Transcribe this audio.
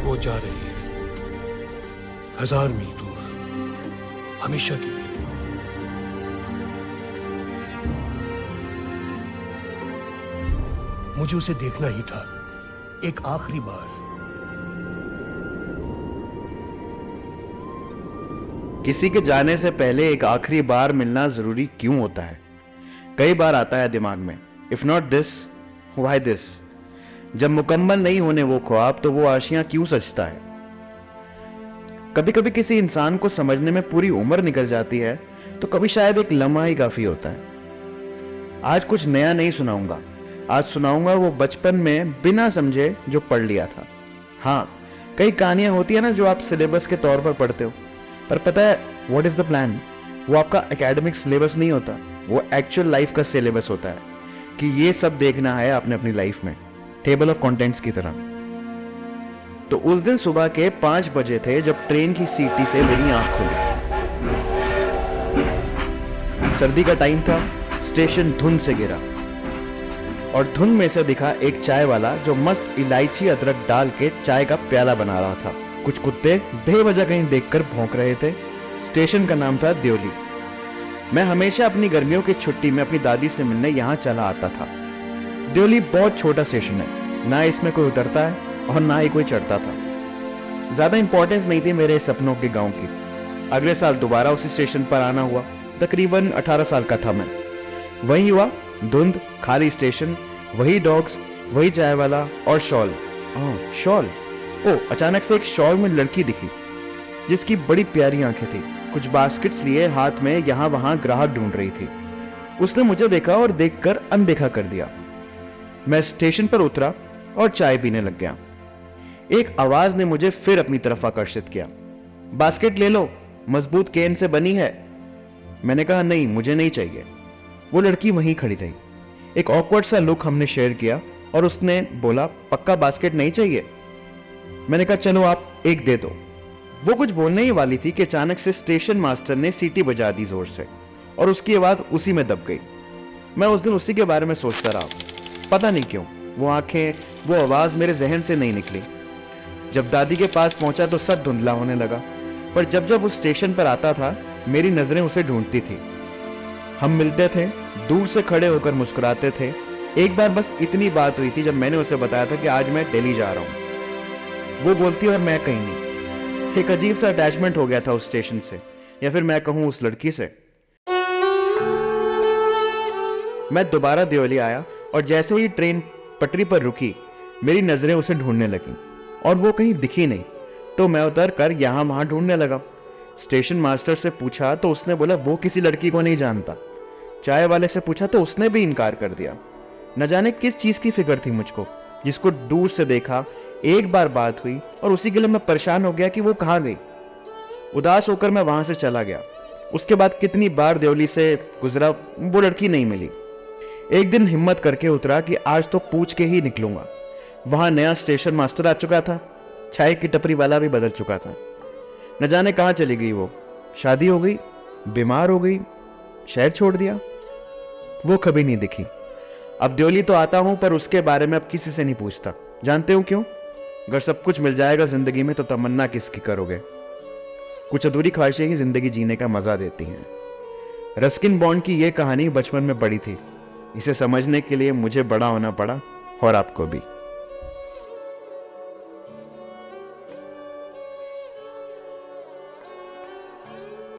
वो जा रही है 1000 मील दूर, हमेशा के लिए। मुझे उसे देखना ही था, एक आखिरी बार। किसी के जाने से पहले एक आखिरी बार मिलना जरूरी क्यों होता है? कई बार आता है दिमाग में, if not this why this. जब मुकम्मल नहीं होने वो ख्वाब, तो वो आशियां क्यों सजता है? कभी कभी किसी इंसान को समझने में पूरी उम्र निकल जाती है, तो कभी शायद एक लम्हा ही काफी होता है। आज कुछ नया नहीं सुनाऊंगा, आज सुनाऊंगा वो बचपन में बिना समझे जो पढ़ लिया था। हाँ, कई कहानियां होती है ना जो आप सिलेबस के तौर पर पढ़ते हो, पर पता है व्हाट इज द प्लान? वो आपका एकेडमिक सिलेबस नहीं होता, वो एक्चुअल लाइफ का सिलेबस होता है कि ये सब देखना है आपने अपनी लाइफ में, टेबल ऑफ कंटेंट्स की तरह। तो उस दिन सुबह के 5 बजे थे जब ट्रेन की सीटी से मेरी आंख खुली। सर्दी का टाइम था, स्टेशन धुंध से घिरा और धुंध में से दिखा एक चाय वाला जो मस्त इलायची अदरक डाल के चाय का प्याला बना रहा था। कुछ कुत्ते बेवजह कहीं देखकर भौंक रहे थे। स्टेशन का नाम था देवली। मैं हमेशा अपनी गर्मियों की छुट्टी में अपनी दादी से मिलने यहाँ चला आता था। देवली बहुत छोटा स्टेशन है, ना इसमें कोई उतरता है और ना ही कोई चढ़ता था। ज्यादा इंपॉर्टेंस नहीं थी मेरे सपनों के गांव की। अगले साल दोबारा उसी स्टेशन पर आना हुआ। तकरीबन 18 साल का था मैं। वही हुआ, धुंध, खाली स्टेशन, वही डॉग्स, वही चाय वाला और शॉल। शॉल, अचानक से एक शॉल में लड़की दिखी जिसकी बड़ी प्यारी आंखें थी। कुछ बास्केट्स लिए हाथ में यहां वहां ग्राहक ढूंढ रही थी। उसने मुझे देखा और देखकर अनदेखा कर दिया। मैं स्टेशन पर उतरा और चाय पीने लग गया। एक आवाज ने मुझे फिर अपनी तरफ आकर्षित किया। बास्केट ले लो, मजबूत केन से बनी है। मैंने कहा नहीं, मुझे नहीं चाहिए। वो लड़की वहीं खड़ी रही। एक ऑकवर्ड सा लुक हमने शेयर किया और उसने बोला, पक्का बास्केट नहीं चाहिए? मैंने कहा चलो आप एक दे दो। वो कुछ बोलने ही वाली थी कि अचानक से स्टेशन मास्टर ने सीटी बजा दी जोर से और उसकी आवाज उसी में दब गई। मैं उस दिन उसी के बारे में सोचता रहा। पता नहीं क्यों वो आंखें, वो आवाज मेरे जहन से नहीं निकली। जब दादी के पास पहुंचा तो सब धुंधला होने लगा, पर जब जब उस स्टेशन पर आता था मेरी नजरें उसे ढूंढती थी। हम मिलते थे, दूर से खड़े होकर मुस्कुराते थे। एक बार बस इतनी बात हुई थी जब मैंने उसे बताया था कि आज मैं दिल्ली जा रहा हूं। वो बोलती और मैं कहीं नहीं। एक अजीब सा अटैचमेंट हो गया था उस स्टेशन से, या फिर मैं कहूं उस लड़की से। मैं दोबारा देवली आया और जैसे ही ट्रेन पटरी पर रुकी मेरी नजरें उसे ढूंढने लगी और वो कहीं दिखी नहीं। तो मैं उतर कर यहां वहां ढूंढने लगा। स्टेशन मास्टर से पूछा तो उसने बोला वो किसी लड़की को नहीं जानता। चाय वाले से पूछा तो उसने भी इनकार कर दिया। न जाने किस चीज की फिक्र थी मुझको, जिसको दूर से देखा, एक बार बात हुई और उसी के लिए मैं परेशान हो गया कि वो कहाँ गई। उदास होकर मैं वहां से चला गया। उसके बाद कितनी बार देवली से गुजरा, वो लड़की नहीं मिली। एक दिन हिम्मत करके उतरा कि आज तो पूछ के ही निकलूंगा। वहां नया स्टेशन मास्टर आ चुका था, चाय की टपरी वाला भी बदल चुका था। न जाने कहाँ चली गई वो, शादी हो गई, बीमार हो गई, शहर छोड़ दिया, वो कभी नहीं दिखी। अब देवली तो आता हूं पर उसके बारे में अब किसी से नहीं पूछता। जानते हो क्यों? अगर सब कुछ मिल जाएगा जिंदगी में तो तमन्ना किसकी करोगे? कुछ अधूरी ख्वाहिशें ही जिंदगी जीने का मजा देती हैं। रस्किन बॉन्ड की यह कहानी बचपन में पढ़ी थी। इसे समझने के लिए मुझे बड़ा होना पड़ा और आपको भी।